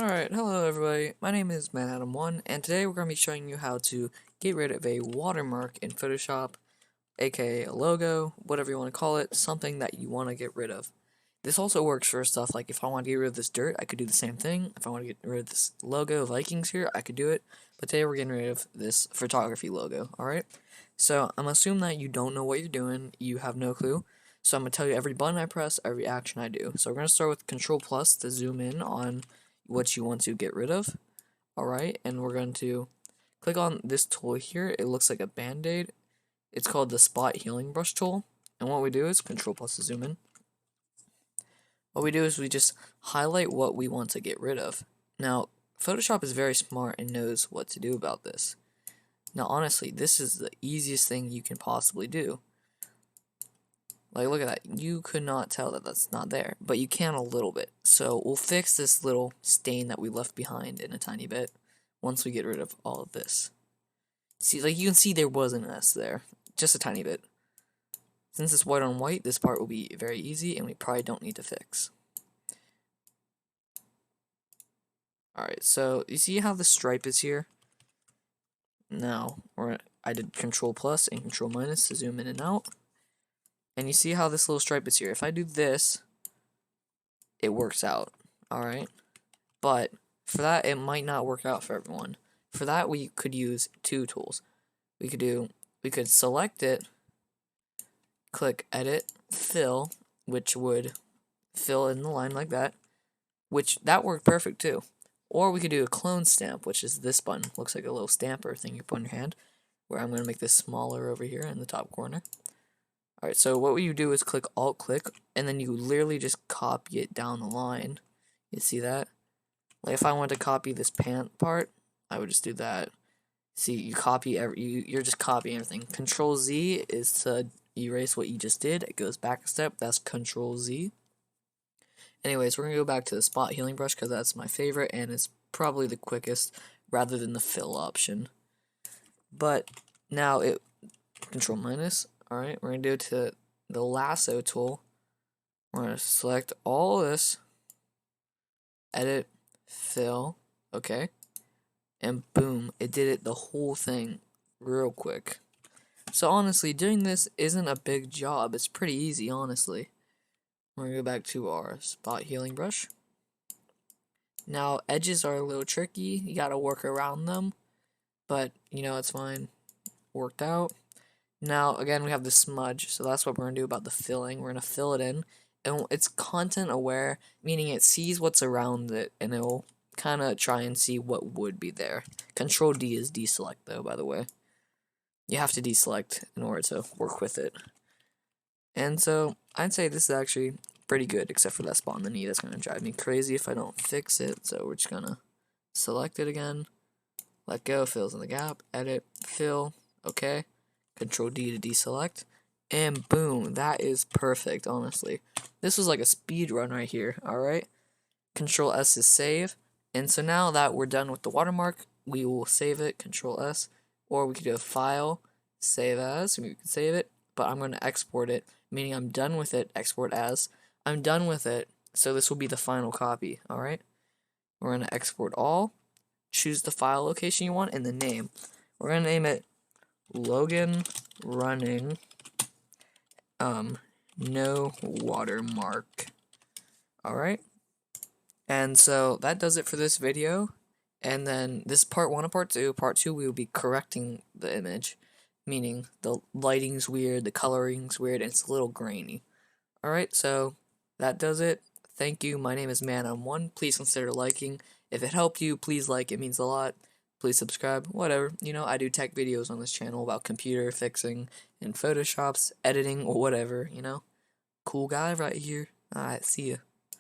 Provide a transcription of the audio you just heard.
Alright, hello everybody, my name is Manadam1, and today we're going to be showing you how to get rid of a watermark in Photoshop, aka a logo, whatever you want to call it, something that you want to get rid of. This also works for stuff like if I want to get rid of this dirt, I could do the same thing. If I want to get rid of this logo, Vikings here, I could do it. But today we're getting rid of this photography logo, alright? So I'm assuming that you don't know what you're doing, you have no clue. So I'm going to tell you every button I press, every action I do. So we're going to start with Control Plus to zoom in on what you want to get rid of. Alright, and we're going to click on this tool here. It looks like a band-aid. It's called the Spot Healing Brush tool. And what we do is Control Plus to zoom in. What we do is we just highlight what we want to get rid of. Now, Photoshop is very smart and knows what to do about this. Now, honestly, this is the easiest thing you can possibly do. Like, look at that. You could not tell that that's not there, but you can a little bit. So we'll fix this little stain that we left behind in a tiny bit once we get rid of all of this. See, like you can see there was an S there, just a tiny bit. Since it's white on white, this part will be very easy and we probably don't need to fix. Alright, so you see how the stripe is here? Now, I did Control Plus and Control Minus to zoom in and out. And you see how this little stripe is here. If I do this, it works out, alright? But for that, it might not work out for everyone. For that, we could use two tools. We could select it, click Edit, Fill, which would fill in the line like that, which that worked perfect too. Or we could do a clone stamp, which is this button. Looks like a little stamper thing you put in your hand, where I'm going to make this smaller over here in the top corner. Alright, so what you do is click Alt-click, and then you literally just copy it down the line. You see that? Like if I wanted to copy this pant part, I would just do that. See, you copy you're just copying everything. Control Z is to erase what you just did. It goes back a step. That's Control Z. Anyways, we're going to go back to the Spot Healing Brush because that's my favorite, and it's probably the quickest rather than the fill option. But now Control Minus. Alright, we're going to do it to the lasso tool. We're going to select all this, edit, fill, okay, and boom, it did it the whole thing real quick. So honestly, doing this isn't a big job. It's pretty easy, honestly. We're going to go back to our Spot Healing Brush. Now, edges are a little tricky. You got to work around them, but you know, it's fine. Worked out. Now, again, we have the smudge, so that's what we're going to do about the filling. We're going to fill it in, and it's content aware, meaning it sees what's around it, and it will kind of try and see what would be there. Control D is deselect, though, by the way. You have to deselect in order to work with it. And so, I'd say this is actually pretty good, except for that spot on the knee that's going to drive me crazy if I don't fix it. So we're just going to select it again, let go, fills in the gap, edit, fill, okay. Control D to deselect, and boom, that is perfect, honestly. This was like a speed run right here, alright? Control S is save, and so now that we're done with the watermark, we will save it, Control S, or we could do a file, save as, and we can save it, but I'm going to export it, meaning I'm done with it, export as, I'm done with it, so this will be the final copy, alright? We're going to export all, choose the file location you want, and the name. We're going to name it Logan running no watermark. Alright, and so that does it for this video, and then this part 1 and part 2 we will be correcting the image, meaning the lighting's weird, the coloring's weird, and it's a little grainy. Alright, so that does it. Thank you. My name is Manadam1. Please consider liking. If it helped you, please like. It means a lot. Please subscribe, whatever. You know, I do tech videos on this channel about computer fixing and Photoshop's editing or whatever, you know. Cool guy right here. Alright, see ya.